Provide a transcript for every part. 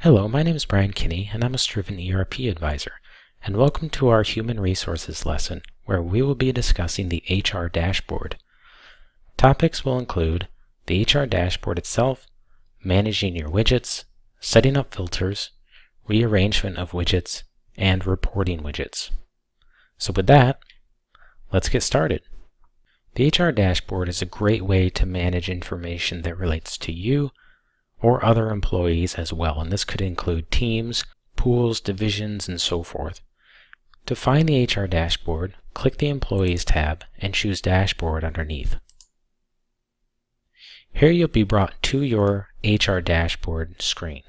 Hello, my name is Brian Kinney, and I'm a Striven ERP advisor, and welcome to our Human Resources lesson, where we will be discussing the HR dashboard. Topics will include the HR dashboard itself, managing your widgets, setting up filters, rearrangement of widgets, and reporting widgets. So with that, let's get started. The HR dashboard is a great way to manage information that relates to you or other employees as well, and this could include teams, pools, divisions, and so forth. To find the HR dashboard, click the Employees tab and choose Dashboard underneath. Here you'll be brought to your HR dashboard screen.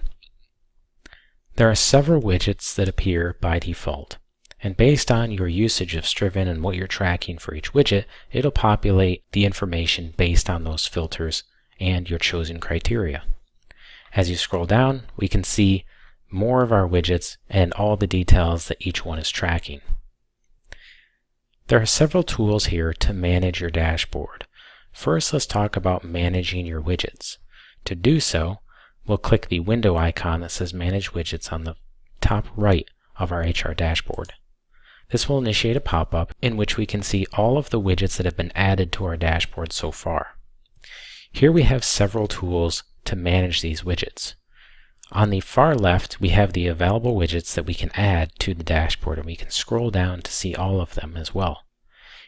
There are several widgets that appear by default, and based on your usage of Striven and what you're tracking for each widget, it'll populate the information based on those filters and your chosen criteria. As you scroll down, we can see more of our widgets and all the details that each one is tracking. There are several tools here to manage your dashboard. First, let's talk about managing your widgets. To do so, we'll click the window icon that says Manage Widgets on the top right of our HR dashboard. This will initiate a pop-up in which we can see all of the widgets that have been added to our dashboard so far. Here we have several tools to manage these widgets. On the far left, we have the available widgets that we can add to the dashboard, and we can scroll down to see all of them as well.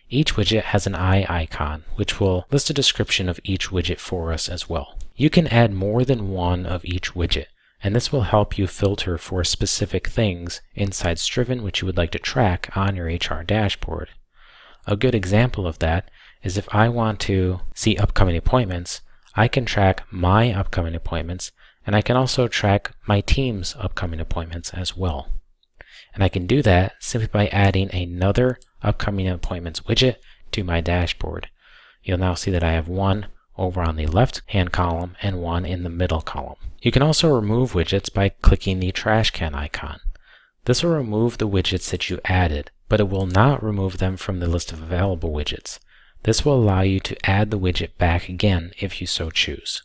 Each widget has an eye icon, which will list a description of each widget for us as well. You can add more than one of each widget, and this will help you filter for specific things inside Striven which you would like to track on your HR dashboard. A good example of that is if I want to see upcoming appointments, I can track my upcoming appointments, and I can also track my team's upcoming appointments as well. And I can do that simply by adding another upcoming appointments widget to my dashboard. You'll now see that I have one over on the left-hand column and one in the middle column. You can also remove widgets by clicking the trash can icon. This will remove the widgets that you added, but it will not remove them from the list of available widgets. This will allow you to add the widget back again if you so choose.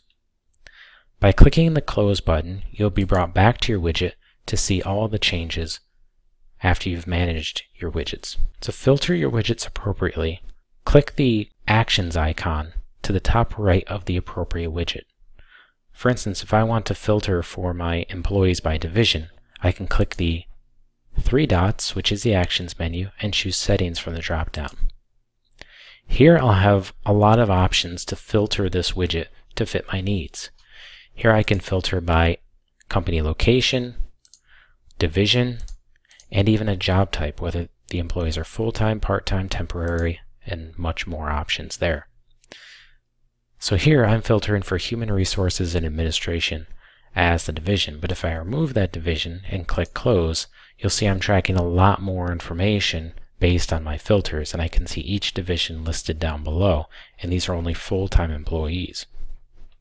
By clicking the Close button, you'll be brought back to your widget to see all the changes after you've managed your widgets. To filter your widgets appropriately, click the Actions icon to the top right of the appropriate widget. For instance, if I want to filter for my employees by division, I can click the three dots, which is the Actions menu, and choose Settings from the drop-down. Here I'll have a lot of options to filter this widget to fit my needs. Here I can filter by company location, division, and even a job type, whether the employees are full-time, part-time, temporary, and much more options there. So here I'm filtering for Human Resources and Administration as the division, but if I remove that division and click Close, you'll see I'm tracking a lot more information based on my filters, and I can see each division listed down below, and these are only full-time employees.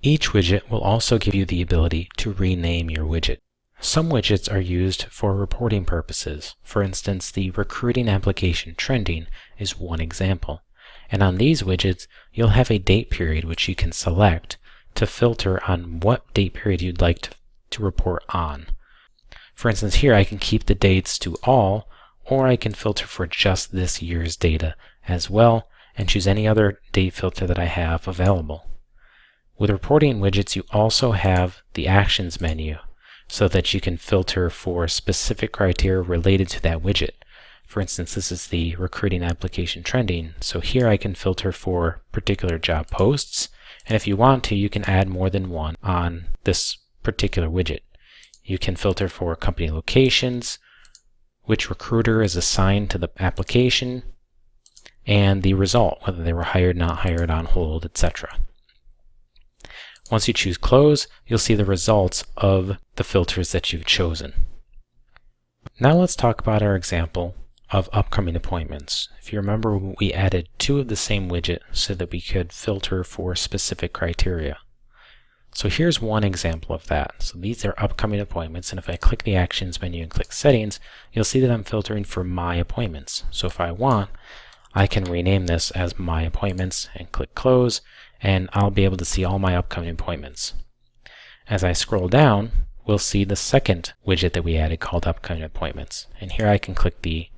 Each widget will also give you the ability to rename your widget. Some widgets are used for reporting purposes. For instance, the recruiting application trending is one example. And on these widgets, you'll have a date period which you can select to filter on what date period you'd like to report on. For instance, here I can keep the dates to all, or I can filter for just this year's data as well and choose any other date filter that I have available. With reporting widgets, you also have the Actions menu so that you can filter for specific criteria related to that widget. For instance, this is the recruiting application trending, so here I can filter for particular job posts, and if you want to, you can add more than one on this particular widget. You can filter for company locations, which recruiter is assigned to the application, and the result, whether they were hired, not hired, on hold, etc. Once you choose Close, you'll see the results of the filters that you've chosen. Now let's talk about our example of upcoming appointments. If you remember, we added two of the same widget so that we could filter for specific criteria. So here's one example of that. So these are upcoming appointments, and if I click the Actions menu and click Settings, you'll see that I'm filtering for my appointments. So if I want, I can rename this as My Appointments and click Close, and I'll be able to see all my upcoming appointments. As I scroll down, we'll see the second widget that we added called Upcoming Appointments. And here I can click the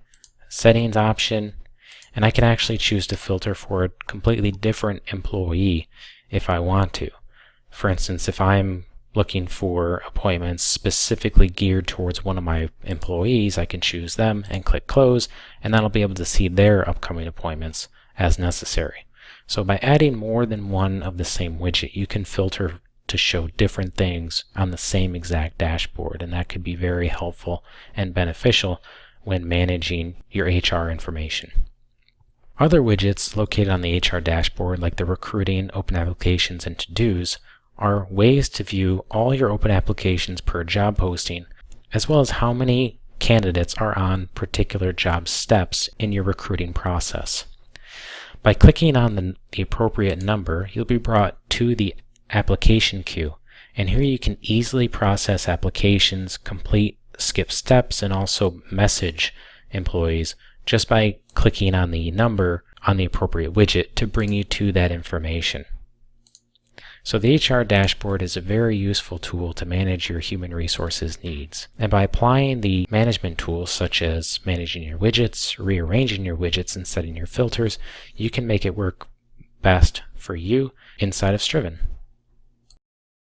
Settings option, and I can actually choose to filter for a completely different employee if I want to. For instance, if I'm looking for appointments specifically geared towards one of my employees, I can choose them and click Close, and then I'll be able to see their upcoming appointments as necessary. So by adding more than one of the same widget, you can filter to show different things on the same exact dashboard, and that could be very helpful and beneficial when managing your HR information. Other widgets located on the HR dashboard, like the recruiting, open applications, and to-dos, are ways to view all your open applications per job posting, as well as how many candidates are on particular job steps in your recruiting process. By clicking on the appropriate number, you'll be brought to the application queue, and here you can easily process applications, complete skip steps, and also message employees just by clicking on the number on the appropriate widget to bring you to that information. So the HR dashboard is a very useful tool to manage your human resources needs. And by applying the management tools such as managing your widgets, rearranging your widgets, and setting your filters, you can make it work best for you inside of Striven.